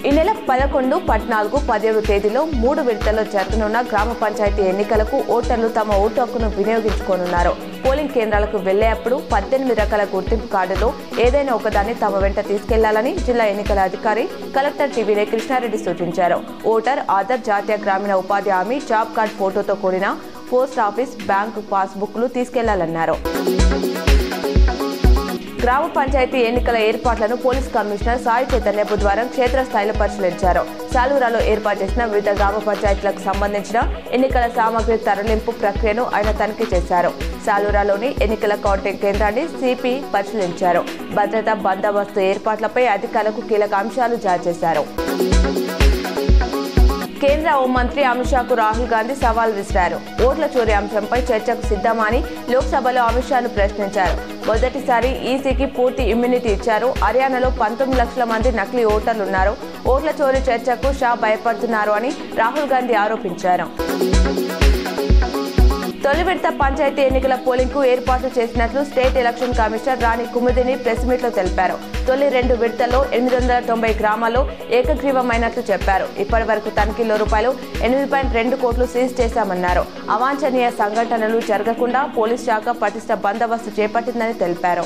ఈ నెల 11, 14, 17 తేదీలో 3 విడతల్లో జరగనున్న గ్రామ పంచాయతీ ఎన్నికలకు ఓటర్లు తమ ఓటు హక్కును వినియోగించుకోనున్నారు. పోలింగ్ కేంద్రాలకు వెళ్లేటప్పుడు 18 రకాల గుర్తింపు కార్డులో ఏదైనా ఒకదాన్ని తమ వెంట తీసుకెళ్లాలని జిల్లా ఎన్నికల అధికారి కలెక్టర్ టీవీనే కృష్ణారెడ్డి సూచించారు. ఓటర్ ఆధార్, జాతీయ గ్రామీణ ఉపాధి హామీ, జాబ్ కార్డు ఫోటోతో కూడిన పోస్ట్ ఆఫీస్, బ్యాంకు పాస్బుక్లు తీసుకెళ్లాలన్నారు. గ్రామ పంచాయతీ ఎన్నికల ఏర్పాట్లను పోలీస్ కమిషనర్ సాయి చైతన్య బుధవారం క్షేత్రస్థాయిలో పరిశీలించారు. సాలూరాలో ఏర్పాటు చేసిన వివిధ గ్రామ పంచాయతీలకు సంబంధించిన ఎన్నికల సామగ్రి తరలింపు ప్రక్రియను ఆయన తనిఖీ చేశారు. సాలూరాలోని ఎన్నికల కౌంటింగ్ కేంద్రాన్ని సిపి పరిశీలించారు. భద్రతా బందోబస్తు ఏర్పాట్లపై అధికారులకు కీలక అంశాలు జారీ చేశారు. కేంద్ర హోంమంత్రి అమిత్ షాకు రాహుల్ గాంధీ సవాల్ విసిరారు. ఓట్ల చోరీ అంశంపై చర్చకు సిద్ధమా అని లోక్సభలో అమిత్ షాను ప్రశ్నించారు. మొదటిసారి ఈసీకి పూర్తి ఇమ్యూనిటీ ఇచ్చారు. హర్యానాలో 19 లక్షల మంది నకిలీ ఓటర్లున్నారు. ఓట్ల చోరీ చర్చకు షా భయపడుతున్నారు అని రాహుల్ గాంధీ ఆరోపించారు. తొలి విడత పంచాయతీ ఎన్నికల పోలింగ్ కు ఏర్పాట్లు చేసినట్లు స్టేట్ ఎలక్షన్ కమిషనర్ రాణి కుముదిని ప్రెస్ మీట్ లో తెలిపారు. తొలి 2 విడతల్లో 890 గ్రామాల్లో ఏకగ్రీవమైనట్లు చెప్పారు. ఇప్పటి వరకు తనిఖీల్లో రూపాయలు 8.2 కోట్లు సీజ్ చేశామన్నారు. అవాంఛనీయ సంఘటనలు జరగకుండా పోలీస్ శాఖ పటిష్ట బందోబస్తు చేపట్టిందని తెలిపారు.